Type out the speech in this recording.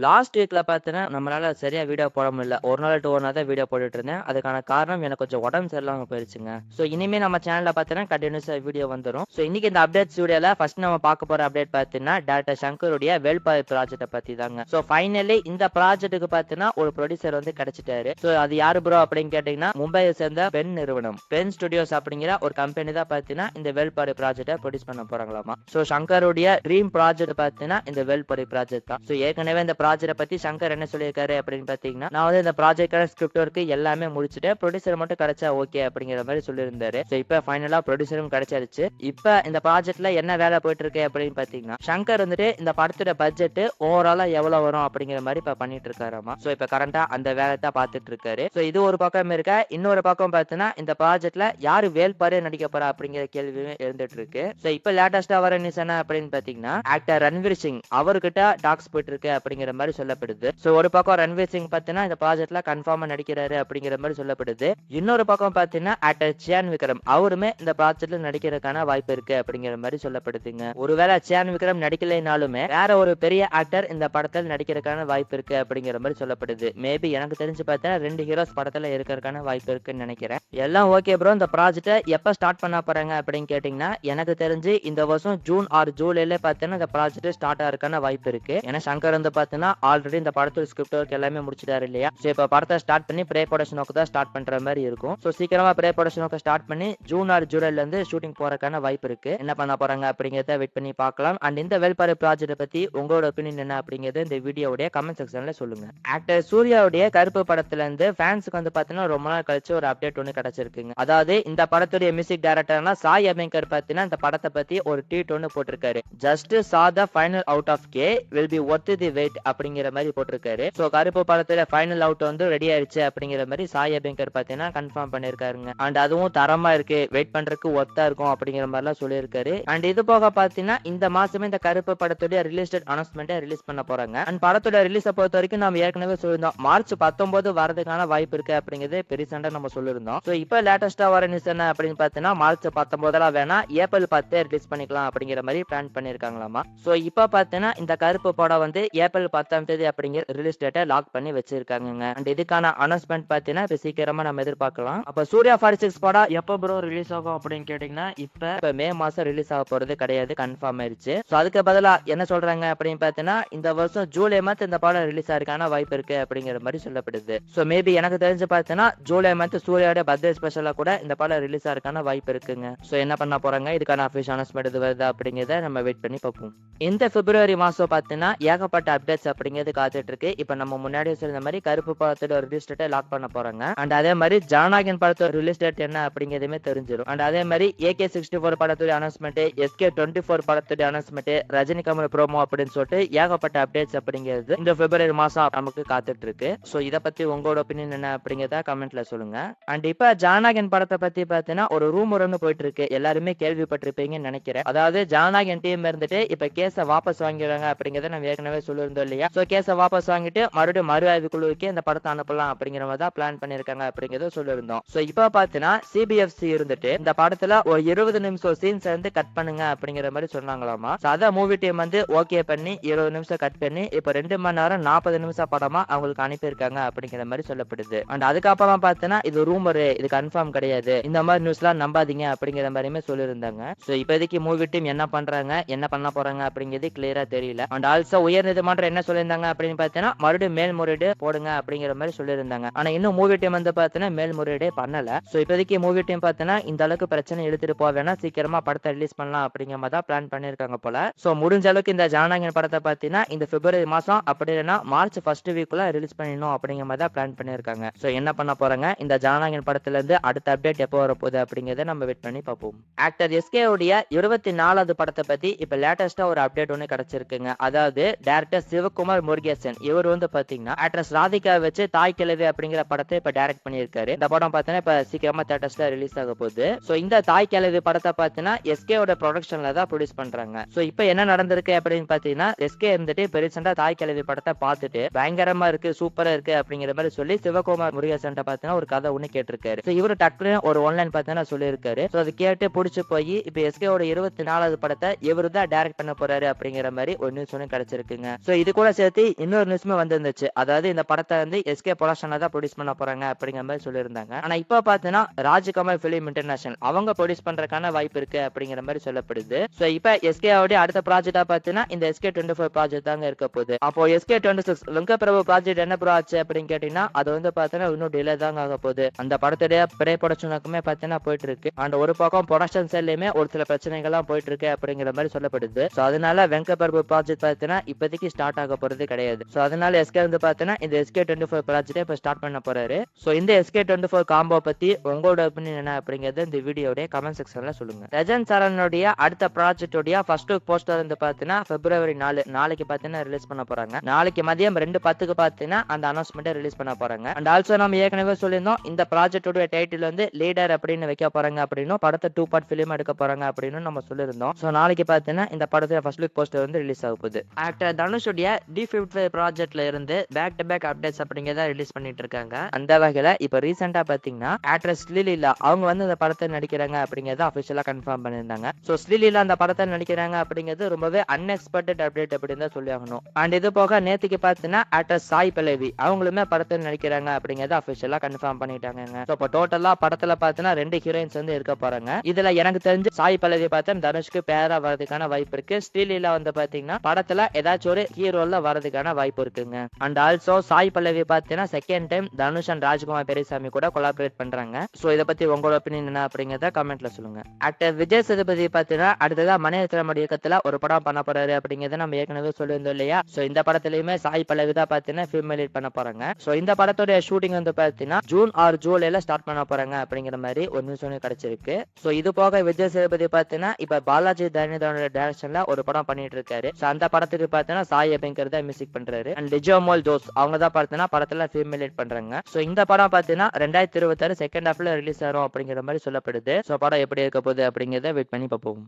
Last வீக்ல பார்த்தீங்கன்னா, நம்மளால சரியா வீடியோ போட முடியல. ஒரு நாள் டூ ஒரு நாள் தான் வீடியோ போட்டுட்டு இருந்தேன். அதுக்கான காரணம் எனக்கு கொஞ்சம் உடம்பு சரியில்லாம போயிருச்சுங்க. ஸோ இனிமே நம்ம சேனல்ல பார்த்தீங்கன்னா, கன்டினியூஸா வீடியோ வந்துரும். ஸோ இன்னைக்கு இந்த அப்டேட்ஸ் வீடியோல ஃபர்ஸ்ட் நம்ம பார்க்க போற அப்டேட் பார்த்தீங்கன்னா, டைரக்டர் சங்கருடைய வேள்பாரி ப்ராஜெக்ட்ட பத்தி தாங்க. ஸோ ஃபைனலி இந்த ப்ராஜெக்ட்டுக்கு பார்த்தீங்கன்னா, ஒரு ப்ரொடியூசர் வந்து கிடைச்சிட்டாரு. ஸோ அது யாரு ப்ரோ அப்படின்னு கேட்டீங்கன்னா, மும்பையை சேர்ந்த பென் நிறுவனம். பென் ஸ்டுடியோஸ் அப்படிங்கிற ஒரு கம்பெனி தான் பார்த்தீங்கன்னா, இந்த வேள்பாரி ப்ராஜெக்ட்டை ப்ரொடியூஸ் பண்ண போறாங்களாமா. ஸோ சங்கருடைய ட்ரீம் ப்ராஜெக்ட் பார்த்தீங்கன்னா, இந்த வேள்பாரி ப்ராஜெக்ட் தான். ஸோ ஏற்கனவே இந்த ப்ராஜெக்ட்டை பத்தி சங்கர் என்ன சொல்லியிருக்காரு அப்படின்னு பாத்தீங்கன்னா, நான் வந்து இந்த ப்ராஜெக்டான ஸ்கிரிப்ட் ஒர்க் எல்லாமே முடிச்சுட்டு ப்ரொடியூசர் மட்டும் கிடைச்சா ஓகே அப்படிங்கிற மாதிரி சொல்லியிருந்தாரு. ஸோ இப்போ ஃபைனலா ப்ரொடியூசரும் கிடைச்சிருச்சு. இப்போ இந்த ப்ராஜெக்ட்ல என்ன வேலை போயிட்டு இருக்கு அப்படின்னு பாத்தீங்கன்னா, சங்கர் வந்துட்டு இந்த படத்தோட பட்ஜெட் ஓவராலா எவ்வளவு வரும் அப்படிங்கிற மாதிரி இப்ப பண்ணிட்டு இருக்காராமா. ஸோ இப்போ கரண்டா அந்த வேலை தான் பார்த்துட்டு இருக்காரு. ஸோ இது ஒரு பக்கம் இருக்க, இன்னொரு பக்கம் பார்த்தீங்கன்னா இந்த ப்ராஜெக்ட்ல யாரு வேல்பாரியா நடிக்க போறா அப்படிங்கிற கேள்வியும் இருந்துட்டு இருக்கு. ஸோ இப்போ லேட்டஸ்டா வர நியூஸ் என்ன அப்படின்னு பாத்தீங்கன்னா, ஆக்டர் ரன்வீர் சிங் அவர்கிட்ட டாக்ஸ் போயிட்டு இருக்கு அப்படிங்கிற மாதிரி சொல்லப்படுது. சோ ஒரு பக்கம் ரன்வீர் சிங் பார்த்தீங்கன்னா இந்த ப்ராஜெக்ட்ல கன்ஃபார்மா நடிக்கிறாரு அப்படிங்கிற மாதிரி சொல்லப்படுது. இன்னொரு பக்கம் பார்த்தீங்கன்னா ஆக்டர் சியான் விக்ரம் அவருமே இந்த ப்ராஜெக்ட்ல நடிக்கிறதுக்கான வாய்ப்பு இருக்கு அப்படிங்கிற மாதிரி சொல்லப்படுதுங்க. ஒருவேளை சியான் விக்ரம் நடிக்கலைனாலுமே வேற ஒரு பெரிய ஆக்டர் இந்த படத்தில் நடிக்கிறதுக்கான வாய்ப்பு இருக்கு அப்படிங்கிற மாதிரி சொல்லப்படுது. மேபி எனக்கு தெரிஞ்சு பார்த்தீங்கன்னா 2 ஹீரோஸ் படத்துல இருக்கிறதுக்கான வாய்ப்பு இருக்குன்னு நினைக்கிறேன். எல்லாம் ஓகே ப்ரோ, இந்த ப்ராஜெக்ட்டை எப்ப ஸ்டார்ட் பண்ண போறாங்க அப்படின்னு கேட்டீங்கன்னா, எனக்கு தெரிஞ்சு இந்த வருஷம் ஜூன் ஆர் ஜூலைல பார்த்தீங்கன்னா இந்த ப்ராஜெக்ட் ஸ்டார்ட் ஆகிறதுக்கான வாய்ப்பு இருக்கு. ஏன்னா சங்கர் வந்து பார்த்தீங்கன்னா ஆல்ரெடி இந்த படத்தோட ஸ்கிரிப்ட் ஒர்க் எல்லாமே முடிச்சிட்டாரு இல்லையா. சோ இப்ப படத்தை ஸ்டார்ட் பண்ணி ப்ரே ப்ரொடக்ஷன் ஒர்க் தான் ஸ்டார்ட் பண்ற மாதிரி இருக்கும். சோ சீக்கிரமா ப்ரே ப்ரொடக்ஷன் ஒர்க் ஸ்டார்ட் பண்ணி ஜூன் ஆர் ஜூலைல இருந்து ஷூட்டிங் போறதுக்கான வாய்ப்பு இருக்கு. என்ன பண்ண போறாங்க அப்படிங்கறத வெயிட் பண்ணி பார்க்கலாம். அண்ட் இந்த வேல்பாரி ப்ராஜெக்ட் பத்தி உங்களோட ஒப்பீனியன் என்ன அப்படிங்கறது இந்த வீடியோவுடைய கமெண்ட் செக்ஷன்ல சொல்லுங்க. ஆக்டர் சூர்யாவுடைய கருப்பு படத்துல இருந்து ஃபேன்ஸ்க்கு வந்து பாத்தீங்கன்னா ரொம்ப நாள் கழிச்சு ஒரு அப்டேட் ஒன்னு கிடைச்சிருக்குங்க. அதாவது இந்த படத்துடைய மியூசிக் டைரக்டர்னா சாய் அபிங்கர் பாத்தீங்கன்னா இந்த படத்தை பத்தி ஒரு ட்வீட் ஒன்னு போட்டிருக்காரு. Just saw the final out of K will be worth the wait அப்படிங்கிற மாதிரி போட்டிருக்காரு. சோ கருப்பு படத்துல ஃபைனல் அவுட் வந்து ரெடி ஆயிடுச்சு அப்படிங்கிற மாதிரி சாய் அபிங்கர் பாத்தீங்கன்னா கன்ஃபார்ம் பண்ணிருக்காருங்க. அண்ட் அதுவும் தரமா இருக்கு, வெயிட் பண்றதுக்கு ஒர்த்தா இருக்கும் அப்படிங்கிற மாதிரி எல்லாம் சொல்லியிருக்காரு. அண்ட் இது போக பாத்தீங்கன்னா இந்த மாசமே இந்த கருப்பு படத்துடைய ரிலீஸ் டேட் அனௌன்ஸ்மெண்ட் ரிலீஸ் பண்ண போறாங்க. அண்ட் படத்தோட ரிலீஸை பொறுத்த வரைக்கும் நம்ம ஏற்கனவே சொல்லியிருந்தோம் மார்ச் 19 வரதுக்கான வாய்ப்பு இருக்கு அப்படிங்கிறது பெருசாண்டா நம்ம சொல்லியிருந்தோம். சோ இப்போ லேட்டஸ்டா வர நியூஸ் என்ன அப்படின்னு பாத்தீங்கன்னா மார்ச் 19 வேணா ஏப்ரல் 10 ரிலீஸ் பண்ணிக்கலாம் அப்படிங்கிற மாதிரி பிளான் பண்ணிருக்காங்களாமா. சோ இப்போ பாத்தீங்கன்னா இந்த கருப்பு படம் வந்து ஏப்ரல் 10 அப்படிங்கிற ரிலீஸ் டேட்டை லாக் பண்ணி வச்சிருக்காங்க. அண்ட் இதுக்கான அனௌன்ஸ்மெண்ட் பாத்தீங்கன்னா இப்ப சீக்கிரமா நம்ம எதிர்பார்க்கலாம். அப்ப சூர்யா 46 படம் எப்ப ப்ரோ ரிலீஸ் ஆகும் அப்படின்னு கேட்டீங்கன்னா இப்ப மே மாசம் ரிலீஸ் ஆக போறது கிடையாது, கன்ஃபார்ம் ஆயிருச்சு. சோ அதுக்கு பதிலா என்ன சொல்றாங்க அப்படின்னு பாத்தீங்கன்னா இந்த வருஷம் ஜூலை மந்த் இந்த படம் ரிலீஸ் ஆகிறதுக்கான வாய்ப்பு இருக்கு அப்படிங்கிற மாதிரி சொல்லப்படுது. சோ மேபி எனக்கு தெரிஞ்சு பாத்தீங்கன்னா ஜூலை மந்த் சூர்யாவோட பர்த்டே ஸ்பெஷலா கூட இந்த படம் ரிலீஸ் ஆகிறதுக்கான வாய்ப்பு இருக்குங்க. சோ என்ன பண்ண போறாங்க, இதுக்கான அபிஷியல் அனௌன்ஸ்மெண்ட் எது வருது அப்படிங்கறத நம்ம வெயிட் பண்ணி பார்ப்போம். இந்த பிப்ரவரி மாசம் பாத்தீங்கன்னா ஏகப்பட்ட அப்டேட்ஸ் அப்படிங்கிறது காத்துட்டு இருக்கு. இப்ப நம்ம முன்னாடி சொல்ற மாதிரி கருப்பு படத்தோட ரிலீஸ் டேட்டை லாக் பண்ண போறாங்க. அண்ட் அதே மாதிரி ஜனநாயகன் படத்தோட ரிலீஸ் டேட் என்ன அப்படிங்கிறதுமே தெரிஞ்சிடும். அண்ட் அதே மாதிரி AK-64 படத்தோட அனௌன்ஸ்மெண்ட், SK-24 படத்தோட அனௌன்ஸ்மெண்ட், ரஜினி கமல் ப்ரோமோ அப்படின்னு சொல்லிட்டு ஏகப்பட்ட அப்டேட்ஸ் அப்படிங்கிறது இந்த பிப்ரவரி மாசம் நமக்கு காத்துட்டு இருக்கு. சோ இத பத்தி உங்களோட ஒப்பீனியன் என்ன அப்படிங்கறத கமெண்ட்ல சொல்லுங்க. அண்ட் இப்ப ஜனநாயகன் படத்தை பத்தி பாத்தீங்கன்னா ஒரு ரூமர் ஒன்னு போயிட்டு இருக்கு, எல்லாருமே கேள்விப்பட்டிருப்பீங்கன்னு நினைக்கிறேன். அதாவது ஜனநாயகன் டீம் இருந்துட்டு இப்ப கேஸ வாபஸ் வாங்கிடுறாங்க அப்படிங்கறத நம்ம ஏற்கனவே சொல்லியிருந்தோம் இல்லையா. சோ கேஸ வாபஸ் வாங்கிட்டு மறுபடியும் மறு ஆய்வு குழுவுக்கு இந்த படத்தை அனுப்பலாம் அப்படிங்கிற மாதிரி தான் பிளான் பண்ணிருக்காங்க அப்படிங்கறத சொல்லியிருந்தோம். சோ இப்ப பாத்தீங்கன்னா CBFC இருந்துட்டு இந்த படத்துல ஒரு 20 நிமிஷம் சீன்ஸ் வந்து கட் பண்ணுங்க அப்படிங்கிற மாதிரி சொன்னாங்களாமா. அத மூவி டீம் வந்து ஓகே பண்ணி 20 நிமிஷம் கட் பண்ணி இப்ப 2 மணி நேரம் 40 நிமிஷம் படமா அவங்களுக்கு அனுப்பியிருக்காங்க அப்படிங்கிற மாதிரி சொல்லப்படுது. அண்ட் அதுக்கப்புறம் பாத்தீங்கன்னா இது ரூமரு, இது கன்ஃபார்ம் கிடையாது, இந்த மாதிரி நியூஸ் எல்லாம் நம்பாதீங்க அப்படிங்கிற மாதிரியுமே சொல்லியிருந்தாங்க. சோ இப்போதைக்கு மூவி டீம் என்ன பண்றாங்க என்ன பண்ண போறாங்க அப்படிங்கிறது கிளியரா தெரியல. அண்ட் ஆல்சோ உயர் நீதிமன்றம் என்ன சொல்லியிருந்தாங்க அப்படின்னு பாத்தீங்கன்னா மறுபடியும் மேல்முறையீடு போடுங்க அப்படிங்கிற மாதிரி சொல்லியிருந்தாங்க. ஆனா இன்னும் மூவி டீம் வந்து பாத்தீங்கன்னா மேல்முறையீடே பண்ணல. சோ இப்போதைக்கு மூவி டீம் பாத்தீங்கன்னா இந்த அளவுக்கு பிரச்சனை எடுத்துட்டு போவேனா சீக்கிரமா படத்தை ரிலீஸ் பண்ணலாம் அப்படிங்கிற மாதிரி தான் பிளான் பண்ணிருக்காங்க போல. சோ முடிஞ்ச அளவுக்கு இந்த ஜனநாயகன் படத்தை பாத்தீங்கன்னா இந்த பிப்ரவரி மாசம் அப்படி இல்லைன்னா மார்ச் ஃபர்ஸ்ட் வீக்குள்ள ரிலீஸ் பண்ணிடணும் அப்படிங்கிற மாதிரி தான் பிளான் பண்ணிருக்காங்க. சோ என்ன பண்ண போறாங்க, இந்த ஜனநாயகன் படத்துல இருந்து அடுத்த அப்டேட் எப்போ வரப்போகுது அப்படிங்கறத நம்ம வெயிட் பண்ணி பார்ப்போம். ஆக்டர் SK உடைய 24வது படத்தை பத்தி இப்ப லேட்டஸ்டா ஒரு அப்டேட் ஒன்னு கிடைச்சிருக்குங்க. அதாவது டைரக்டர் சிவகுமார் முருகேசன் இவர் வந்து பாத்தீங்கன்னா ஆக்ட்ரஸ் ராதிகா வச்சு தாய் கிழவி அப்படிங்கிற படத்தை இப்ப டைரக்ட் பண்ணியிருக்காரு. இந்த படம் பாத்தீங்கன்னா இப்ப சீக்கிரமா தியேட்டர்ஸ்ல ரிலீஸ் ஆக போகுது. சோ இந்த தாய் கிழவி படத்தை பாத்தீங்கன்னா SK ஓட ப்ரொடக்ஷன்ல தான் ப்ரொடியூஸ் பண்றாங்க. சோ இப்ப என்ன நடந்திருக்கு அப்படின்னு பாத்தீங்கன்னா SK இருந்துட்டு பெருசண்டா தாய் கிழவி படத்தை பார்த்துட்டு பயங்கரமா இருக்கு சூப்பரா இருக்கு அப்படிங்கிற மாதிரி சொல்லி சிவகுமார் முருகேசன் பாத்தீங்கன்னா ஒரு கதை ஒண்ணு கேட்டிருக்காரு. சோ இவரு டக்குனு ஒரு ஆன்லைன் பாத்தீங்கன்னா சொல்லியிருக்காரு. சோ அது கேட்டு புடிச்சு போய் இப்ப SK ஓட 24வது படத்தை இவரு தான் டைரக்ட் பண்ண போறாரு அப்படிங்கிற மாதிரி ஒரு நியூஸ் ஒண்ணு கிடைச்சிருக்குங்க. சோ இது கூட இதோட சேர்த்து இன்னொரு நியூஸ்மே வந்திருந்துச்சு. அதாவது இந்த படத்தை வந்து எஸ்கே ப்ரொடக்ஷன்ல தான் ப்ரொடியூஸ் பண்ண போறாங்க அப்படிங்கிற மாதிரி சொல்லியிருந்தாங்க. ஆனா இப்ப பாத்தீங்கன்னா ராஜ்கமல் பிலிம் இன்டர்நேஷனல் அவங்க ப்ரொடியூஸ் பண்றதுக்கான வாய்ப்பு இருக்கு அப்படிங்கிற மாதிரி சொல்லப்படுது. சோ இப்ப எஸ்கே உடைய அடுத்த ப்ராஜெக்டா பாத்தீங்கன்னா இந்த எஸ்கே 24 ப்ராஜெக்ட் தாங்க இருக்க போகுது. அப்போ எஸ்கே 26 வெங்கட் பிரபு ப்ராஜெக்ட் என்ன ப்ரோ ஆச்சு அப்படின்னு கேட்டீங்கன்னா அது வந்து பாத்தீங்கன்னா இன்னும் டிலே தாங்க ஆக போகுது. அந்த படத்துடைய ப்ரே ப்ரொடக்ஷனுக்குமே பாத்தீங்கன்னா போயிட்டு இருக்கு. அண்ட் ஒரு பக்கம் ப்ரொடக்ஷன் சைட்லயுமே ஒரு சில பிரச்சனைகள்லாம் போயிட்டு இருக்கு அப்படிங்கிற மாதிரி சொல்லப்படுது. சோ அதனால வெங்கட் பிரபு ப்ராஜெக்ட் பாத்தீங்கன்னா இப்போதைக்கு ஸ்டார்ட் ஆக போறது கிடையாது. சோ அதனால எஸ்கே வந்து பாத்தீங்கன்னா இந்த எஸ்கே 24 ப்ராஜெக்ட் இப்ப ஸ்டார்ட் பண்ண போறாரு. சோ இந்த எஸ்கே 24 காம்போ பத்தி உங்களோட ஒப்பீனியன் என்ன அப்படிங்கறது இந்த வீடியோட கமெண்ட் செக்ஷன்ல சொல்லுங்க. ரஜன் சரணுடைய அடுத்த ப்ராஜெக்டோட ஃபர்ஸ்ட் லுக் போஸ்டர் வந்து பாத்தீங்கன்னா February 4 நாளைக்கு பாத்தீங்கன்னா ரிலீஸ் பண்ண போறாங்க. நாளைக்கு மதியம் 2:10க்கு பாத்தீங்கன்னா அந்த அனௌன்ஸ்மெண்ட் ரிலீஸ் பண்ண போறாங்க. அண்ட் ஆல்சோ நம்ம ஏற்கனவே சொல்லியிருந்தோம் இந்த ப்ராஜெக்டோட டைட்டில் வந்து லீடர் அப்படின்னு வைக்க போறாங்க அப்படின்னும் படத்தை 2 பார்ட் ஃபிலிம் எடுக்க போறாங்க அப்படின்னு நம்ம சொல்லியிருந்தோம். சோ நாளைக்கு பாத்தீங்கன்னா இந்த படத்தோட ஃபர்ஸ்ட் லுக் போஸ்டர் வந்து ரிலீஸ் ஆக போகுது. ஆக்டர் தனுஷுடைய D55 ப்ராஜெக்ட்ல இருந்து பேக் டு பேக் அப்டேட்ஸ் அப்படிங்கறத ரிலீஸ் பண்ணிட்டு இருக்காங்க. அந்த வகையில இப்ப ரீசெண்டா பாத்தீங்கன்னா ஆக்ட்ரஸ் ஸ்ரீலீலா அவங்க வந்து இந்த படத்தை நடிக்கிறாங்க அப்படிங்கறத அபிஷியலா கன்ஃபார்ம் பண்ணியிருந்தாங்க. சோ ஸ்ரீலீலா அந்த படத்தை நடிக்கிறாங்க அப்படிங்கிறது ரொம்பவே அன்எக்ஸ்பெக்டட் அப்டேட் அப்படின்னு தான் சொல்லி ஆகணும். அண்ட் இது போக நேத்துக்கு பாத்தீங்கன்னா ஆக்டர் சாய் பல்லவி அவங்களுமே படத்தில் நடிக்கிறாங்க அப்படிங்கறத அபிஷியலா கன்ஃபார்ம் பண்ணிட்டாங்க. சோ இப்போ டோட்டலா படத்துல பாத்தீங்கன்னா 2 ஹீரோயின்ஸ் வந்து இருக்க போறாங்க. இதுல எனக்கு தெரிஞ்சு சாய் பல்லவி பார்த்தா தனுஷ்க்கு பேரா வரதுக்கான வாய்ப்பு இருக்கு. ஸ்ரீலீலா வந்து பாத்தீங்கன்னா படத்துல ஏதாச்சும் ஒரு ஹீரோல வரதுக்கான வாய்ப்பு இருக்குங்க. அண்ட் ஆல்சோ சாய் பல்லவி பாத்தீங்கன்னா second time Dhanush and Rajkumar Periyasamy கூட கொலாபரேட் பண்றாங்க. சோ இத பத்தி உங்களோட ஒப்பீனியன் என்ன அப்படிங்கறத கமெண்ட்ல சொல்லுங்க. ஆக்டர் விஜய் சேதுபதி பாத்தீங்கன்னா அடுத்ததா மணிரத்னம் இயக்கத்துல ஒரு படம் பண்ண போறாரு அப்படிங்கறத நம்ம ஏற்கனவே சொல்லியிருந்தோம் இல்லையா. சோ இந்த படத்துலயுமே சாய் பல்லவி தான் பாத்தீங்கன்னா ஃபீமேல் லீட் பண்ண போறாங்க. சோ இந்த படத்தோட ஷூட்டிங் வந்து பாத்தீங்கன்னா ஜூன் ஆர் ஜூலைல ஸ்டார்ட் பண்ண போறாங்க அப்படிங்கிற மாதிரி ஒரு நியூஸ் ஒன்று கிடைச்சிருக்கு. சோ இது போக விஜய் சேதுபதி பாத்தீங்கன்னா இப்ப பாலாஜி தயனிதோட டைரக்ஷன்ல ஒரு படம் பண்ணிட்டு இருக்காரு. சோ அந்த படத்துக்கு பாத்தீங்கன்னா சாய் அப்படிங்கறத மியூசிக் பண்றாரு. அண்ட் லிஜோமோல் ஜோஸ் அவங்க தான் பாத்தீங்கன்னா படத்துல ஃபீமேல் லீட் பண்றாங்க. சோ இந்த படம் பாத்தீங்கன்னா 2026 செகண்ட் ஹாஃப்ல ரிலீஸ் ஆகும் அப்படிங்கிற மாதிரி சொல்லப்படுது. சோ படம் எப்படி இருக்க போகுது அப்படிங்கறத வெயிட் பண்ணி பார்ப்போம்.